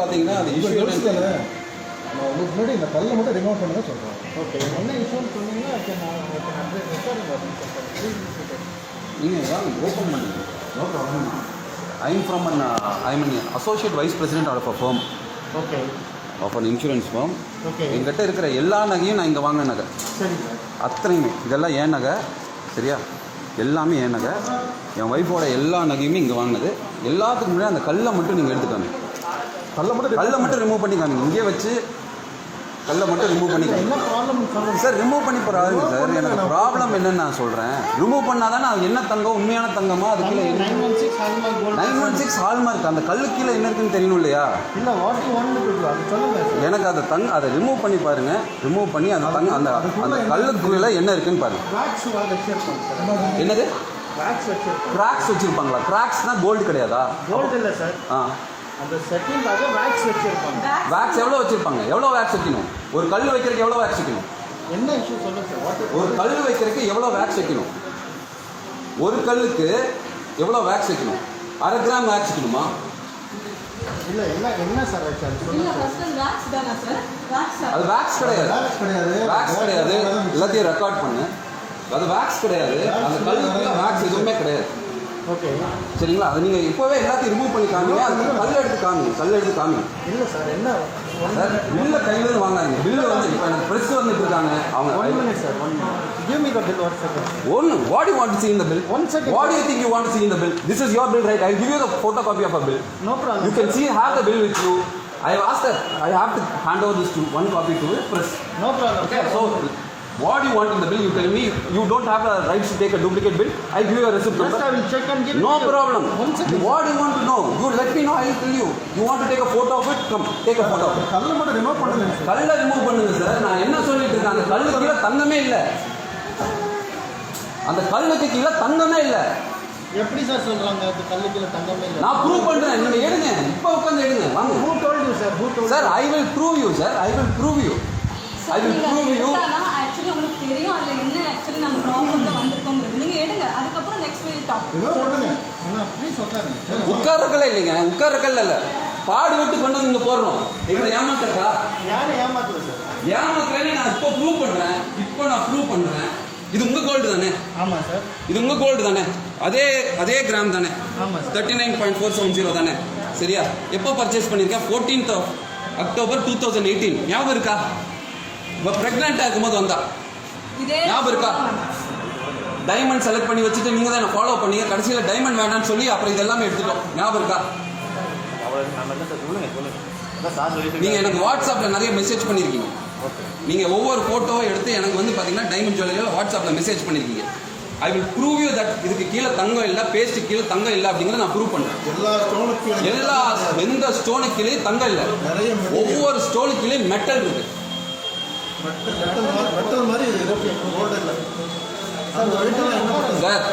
பார்த்தீங்கன்னா அது இஷ்யூ உங்களுக்கு முன்னாடி இந்த கல்லை மட்டும் ரிமூவ் பண்ணுங்க சொல்கிறோம். ஓகே, என்ன இஷ்யூன்னு சொன்னீங்கன்னா நீங்கள் வாங்க ஓப்பன் பண்ணுங்க. No problem. I'm an associate vice president of a firm. Okay, of an insurance firm. Okay, எங்கிட்ட இருக்கிற எல்லா நகையும் நான் இங்கே வாங்கின நகை. சரி சார். அத்தனையுமே இதெல்லாம் ஏன் நகை, சரியா? எல்லாமே ஏன் நகை. என் ஒய்ஃபோட எல்லா நகையுமே இங்கே வாங்கினது. எல்லாத்துக்கும் முன்னாடி அந்த கல்லை மட்டும் நீங்கள் எடுத்துக்காங்க. கல்லை மட்டும் ரிமூவ் பண்ணிக்காங்க. இங்கே வச்சு கல்லை மட்டும் ரிமூவ் பண்ணிக்காங்க. என்ன ப்ராப்ளம் சொல்லுங்கள் சார்? ரிமூவ் பண்ணி போகிறாருங்க சார். எனக்கு ப்ராப்ளம் என்னன்னு நான் சொல்கிறேன். ரிமூவ் பண்ணால் தானே அது என்ன தங்கம், உண்மையான தங்கமா? அது கீழே 916 ஹால்மார்க் கோல்டு. 916 ஹால்மார்க். அந்த கல்லு கீழே என்ன இருக்குன்னு தெரியணும் இல்லையா? இல்லை, what you want to to அது சொல்லுங்கள். எனக்கு அதை ரிமூவ் பண்ணி பாருங்க. ரிமூவ் பண்ணி அந்த அந்த கல்லுக்குள்ள என்ன இருக்குன்னு பாருங்க. கிராக்ஸ் வச்சிருப்பாங்க சார். என்னது? கிராக்ஸ் வச்சிருப்பாங்க. கிராக்ஸ் வச்சிருப்பாங்களா? கிராக்ஸ்னா கோல்டு கிடையாதா? கோல்டு இல்லை சார். அந்த செட்டிங்காக வேக்ஸ் வச்சிருப்பாங்க. வேக்ஸ் எவ்வளோ வச்சிருப்பாங்க? எவ்வளோ வேக்ஸ் வைக்கணும்? ஒரு கல் வைக்கிறதுக்கு எவ்வளோ வேக்ஸ் வைக்கணும்? என்ன இஷ்யூ சொல்லுங்கள் சார். ஒரு கல் வைக்கிறதுக்கு எவ்வளோ வேக்ஸ் வைக்கணும்? ஒரு கல்லுக்கு எவ்வளோ வேக்ஸ் வைக்கணும்? 1/2 கிராம் வேக்ஸ் வைக்கணுமா? இல்லை, என்ன சார் வச்சு அது சொல்லுங்கள். அது வேக்ஸ் கிடையாது. வேக்ஸ் கிடையாது. எல்லாத்தையும் ரெக்கார்ட் பண்ணு. அது வேக்ஸ் கிடையாது. அந்த கல்லுக்கு வேக்ஸ் எதுவுமே கிடையாது. ஓகே, சரிங்களா? அதை நீங்கள் இப்போவே எல்லாத்தையும் ரிமூவ் பண்ணி காமிங்க. அது கல் எடுத்து காமிங்க. இல்லை சார், என்ன சார் பில்லை கையிலேருந்து வாங்காதீங்க. பில்லு வந்து இப்போ எனக்கு ப்ரெஸ் வந்துட்டு இருக்காங்க அவங்க. 1 minute sir, 1 minute. Give me the bill, 1 second. What do you want to see in the bill? 1 second. What do you think you want to see in the bill? This is your bill, right? I'll give you the photocopy of a bill. No problem. You can see, have the bill with you. I have asked that I have to hand over this to one copy to the press. No problem. Okay, so what do you want in the bill? You tell me. You don't have the rights to take a duplicate bill. I'll give you a receipt number. Just I will check and give No it to you. problem. 1 second. What do you want to know? You let me know. I'll tell you. You want to take a photo of it? Come, take a photo of it. கல்லை மட்டும் remove பண்ணுங்க sir. கல்லை remove பண்ணுங்க sir. நான் என்ன சொல்லிட்டு இருக்கேன்? அந்த கல்லுக்கு கீழே தங்கமே இல்லை. அந்த கல்லுக்கு கீழே தங்கமே இல்லை. எப்படி சார் சொல்றாங்க? அது கல்லுக்குள்ள தங்கமே இல்லை. நான் ப்ரூவ் பண்றேன். நீங்க எடுங்க. இப்போ உட்கார்ந்து எடுங்க. வாங்க. Who told you sir? Who told you? Sir I will prove you sir. I will prove you. I will prove you. Actually உங்களுக்கு தெரியும் அதுல என்ன ஆக்சுவலி நம்ம ப்ராப்ளம்ல வந்திருக்கோம்ங்கிறது. நீங்க எடுங்க. அதுக்கப்புறம் நெக்ஸ்ட் வீக் டாக். ரிமூவ் பண்ணுங்க. அண்ணா ப்ளீஸ் உட்காருங்க. உட்கார்றக்கல இல்லைங்க. உட்கார்றக்கல இல்ல. பாடு விட்டு கொண்டு வந்து இங்க போறோம். எங்களை ஏமாத்துறா? யாரை ஏமாத்துறது சார்? ஏமாத்துறேன்னு நான் இப்போ ப்ரூவ் பண்றேன். இப்போ நான் ப்ரூவ் பண்றேன். இது உங்க கோல்டு தானே? ஆமாம் சார். இது உங்க கோல்டு தானே? அதே கிராம் தானே? ஆமாம் சார். 39.470 தானே? சரியா? எப்போ பர்ச்சேஸ் பண்ணிருக்கேன்? 14th of October 2018. ஞாபகம் இருக்கா? இப்போ ப்ரெக்னெண்ட்டாக இருக்கும்போது வந்தா ஞாபகம் இருக்கா? டைமண்ட் செலக்ட் பண்ணி வச்சுட்டு நீங்கள் தான் ஃபாலோ பண்ணீங்க. கடைசியில் டைமண்ட் வேணான்னு சொல்லி அப்புறம் இதெல்லாமே எடுத்துட்டோம். ஞாபகம் இருக்கா? நீங்கள் எனக்கு வாட்ஸ்அப்பில் நிறைய மெசேஜ் பண்ணியிருக்கீங்க. நீங்கள் ஒவ்வொரு ஃபோட்டோவை எடுத்து எனக்கு வந்து பார்த்தீங்கன்னா டைமண்ட் ஜுவல்லரியில் வாட்ஸ்அப்பில் மெசேஜ் பண்ணியிருக்கீங்க. I will prove you that இதுக்கு கீழே தங்கம் இல்லை, பேஸ்ட்டு கீழே தங்கம் இல்லை அப்படிங்கிறத நான் ப்ரூவ் பண்ணுறேன். எந்த ஸ்டோனுக்கு கீழே தங்கம் இல்லை. ஒவ்வொரு ஸ்டோனுக்கு கீழே மெட்டல் இருக்கு. மெட்டல் மாதிரி கோல்டு இல்லை சார்.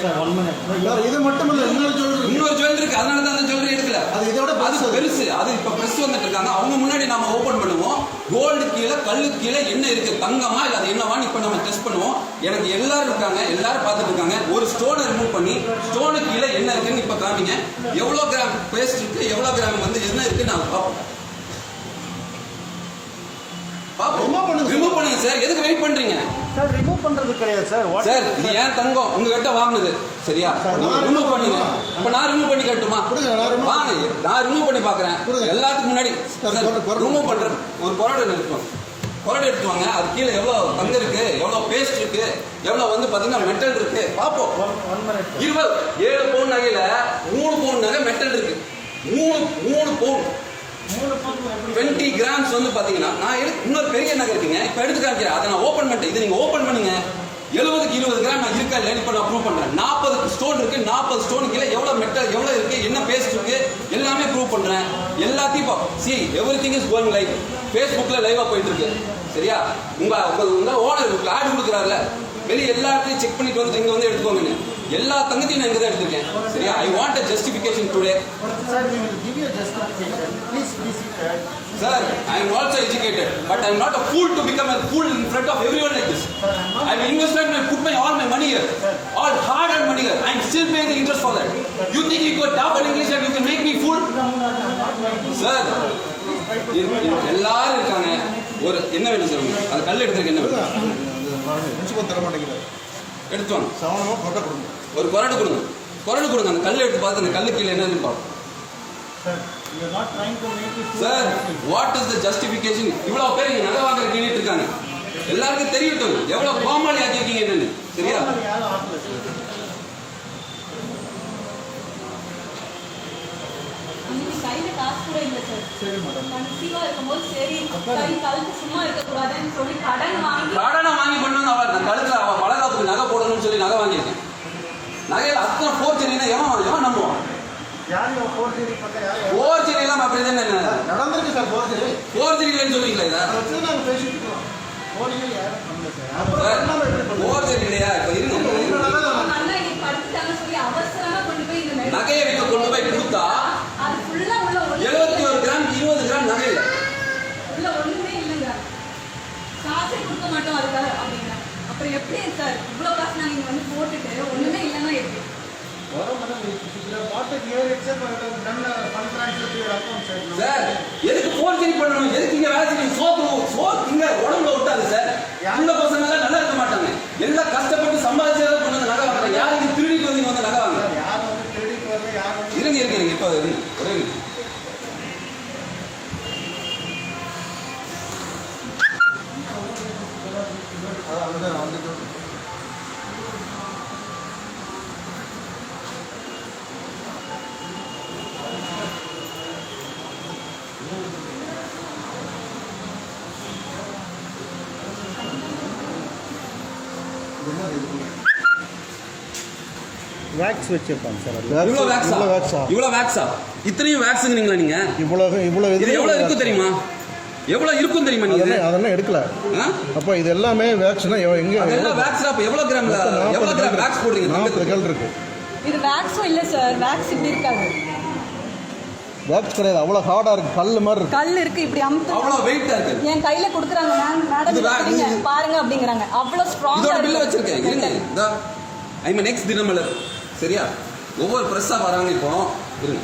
Sir 1 minute. இது மட்டும் இல்லை, இன்னொரு ஜுவல்லரி இருக்கு. அதனால தான் அந்த ஜுவல்லரி எடுக்கல. அது இதோட அது பெருசு. அது இப்போ ப்ரெஸ் வந்துட்டு இருக்காங்க. அவங்க முன்னாடி நாம ஓப்பன் பண்ணுவோம். கோல்டு கீழே கல்லுக்கு கீழே என்ன இருக்கு, தங்கமா இல்லை அது என்னவான்னு இப்போ நம்ம டெஸ்ட் பண்ணுவோம். எனக்கு எல்லாரும் இருக்காங்க, எல்லாரும் பார்த்துட்டு இருக்காங்க. ஒரு ஸ்டோனை ரிமூவ் பண்ணி ஸ்டோனுக்கு கீழே என்ன இருக்குன்னு இப்போ காமிங்க. எவ்வளோ கிராம் பேஸ்ட் இருக்கு, எவ்வளோ கிராம் வந்து என்ன இருக்கு நான் பார்ப்போம். ரிமூவ் பண்ணுங்க சார். எதுக்கு வெயிட் பண்றீங்க சார்? ரிமூவ் பண்றது கிடையாது சார். சார் இது ஏன் தங்கம் உங்ககிட்ட வாங்குனது, சரியா? ரிமூவ் பண்ணுங்க. இப்ப நான் ரிமூவ் பண்ணி காட்டுமா? வாங்க, நான் ரிமூவ் பண்ணி பாக்குறேன். எல்லாத்துக்கும் முன்னாடி ரிமூவ் பண்றேன். ஒரு பொருள் இருக்கும், பொருள் எடுத்துவாங்க. அது கீழே எவ்வளவு தங்கம் இருக்கு, எவ்வளவு பேஸ்ட் இருக்கு, எவ்வளவு வந்து பாத்தீங்கன்னா மெட்டல் இருக்கு பார்ப்போம். 7 பவுன் நகையில 3 பவுன் நகை மெட்டல் இருக்கு. 3 பவுன் 20 கிராம்ஸ் வந்து பாத்தீங்கன்னா நான் இன்னொரு பெரிய நகை இருக்குங்க. இப்ப எடுத்து காமிக்கிறேன். அதை நான் ஓபன் பண்ணிட்டேன். இது நீங்க ஓபன் பண்ணுங்க. 70க்கு 20 கிராம் நான் இருக்கா இல்லையா இப்ப நான் ப்ரூவ் பண்றேன். 40 ஸ்டோன் இருக்கு. 40 ஸ்டோன் கீழே எவ்வளவு மெட்டல் எவ்வளவு இருக்கு, என்ன பேஸ்ட் இருக்கு, எல்லாமே ப்ரூவ் பண்றேன். எல்லாத்தையும் see everything is going live. Facebookல லைவா போயிட்டு இருக்கு, சரியா? உங்க ஓனர் ஆட் கொடுக்குறாருல, வெளியே எல்லா இடத்தையும் செக் பண்ணிட்டு வந்து இங்க வந்து எடுத்துக்கோங்க. எல்லா தங்கத்தையும் நான் இங்க தான் எடுத்திருக்கேன், சரியா? I want a justification today. Sir, we will give you a justification. Please be seated. Sir, I am also educated, but I am not a fool to become a fool in front of everyone like this. I have invested and put all my money here, all hard-earned money here. I am still paying the interest for that. You think you got top in English and you can make me fool? Sir எல்லாரும் இருக்காங்க. ஒரு என்ன வேணும் சொல்லுங்க. அந்த கல் எடுத்துருக்கு என்ன வேணும்? பிரின்சிபல் தர மாட்டேங்கிறார். எடுத்து வாங்க. சவனமாக கொட்டை கொடுங்க. ஒரு கொரடு கொடுங்க. கொரடு கொடுங்க. அந்த கல் எடுத்து பார்த்து அந்த கல்லு கீழே என்னன்னு பார்ப்போம். You're not trying to make it. Sir what is the justification? இவ்வளோ பேர் இங்கே நகை வாங்க கேட்டுட்டு இருக்காங்க. எல்லாருக்கும் தெரியட்டும் எவ்வளோ கோமாளி ஆக்கியிருக்கீங்க என்னன்னு. சரியா? யாரும் ஆகல சார். அன்னைக்கு கையில காசு கூட இல்லை சார். சரி மேடம். கன்சீவா இருக்கும்போது சரி கை கழுத்து சும்மா இருக்கக்கூடாதுன்னு சொல்லி கடனை வாங்கி கொண்டு வந்து அவள் கழுத்துல அவள் வளகாப்புக்கு நகை போடணும்னு சொல்லி நகை வாங்கியிருக்கேன். நகையில் அத்தனை ஃபோர்ஜரினா எவன் நம்புவான்? யாரும் ஃபோர்ஜரி பண்ண யாரும் ஃபோர்ஜரி எல்லாம் அப்படி தானே நடந்திருக்கு சார் ஃபோர்ஜரி. ஃபோர்ஜரி இல்லைன்னு சொல்லுவீங்களா இதை? அதை வச்சு நாங்கள் பேசிட்டு இருக்கோம். ஃபோர்ஜரி யாரும் பண்ணல சார். சார் ஃபோர்ஜரி இல்லையா? இப்போ இருங்க அண்ணா இன்னைக்கு படுத்துட்டாங்கன்னு சொல்லி அவசரமா கொண்டு போய் இந்த நகையை வைக்க கொண்டு போய் கொடுத்தா அது ஃபுல்லா உள்ள 71 கிராம் 20 கிராம் நகை இல்லை. உள்ள ஒண்ணுமே இல்லைங்க. காசே கொடுக்க மாட்டோம் அதுக்காக அப்படின்னா அப்புறம் எப்படி சார் இவ்வளோ காசு நாங்கள் இங்கே வந்து போட்டுட்டு ஒண்ணுமே இல்லைன்னா எப்படி? சார் எதுக்கு ஃபோர்ஜரி பண்ணணும்? எதுக்கு இங்க வேலை செய்யணும்? சோத்து இங்க உடம்புல விட்டாது சார். அந்த பசங்க எல்லாம் நல்லா இருக்க மாட்டாங்க. எல்லாம் கஷ்டப்பட்டு சம்பாதிச்சதை கொண்டு வந்து நகை வாங்குறாங்க. யார் இங்க திருடிட்டு வந்து வந்து நகை வாங்க? இருங்க இப்போ ஒரே நிமிஷம். வேக்ஸ் வச்சிருப்பாங்க சார். இவ்வளோ வேக்ஸா? இத்தனையும் வேக்ஸுங்கிறீங்களா நீங்க? இவ்வளோ இது எவ்வளோ இருக்கும் தெரியுமா? எவ்வளோ இருக்கும் தெரியுமா நீங்க? அதெல்லாம் எடுக்கல. அப்போ இது எல்லாமே வேக்ஸ்னா எங்க? அதெல்லாம் வேக்ஸ்ல அப்ப எவ்வளவு கிராம் வேக்ஸ் போடுறீங்க? 40 கல் இருக்கு. இது வேக்ஸும் இல்ல சார். வேக்ஸ் இப்படி இருக்காது. வேக்ஸ் கிடையாது. அவ்வளவு ஹார்டா இருக்கு. கல் மாதிரி இருக்கு. கல் இருக்கு இப்படி அமுத்து. அவ்வளவு வெயிட்டா இருக்கு. என் கையில கொடுக்குறாங்க மேடம் பாருங்க அப்படிங்கறாங்க. அவ்வளவு ஸ்ட்ராங்கா இதோட பில்ல வச்சிருக்கேன். இருங்க. இதா நெக்ஸ்ட் தினமலர். சரியா? ஒவ்வொரு பிரஸ்ஸா வராங்க இப்போ. இருங்க.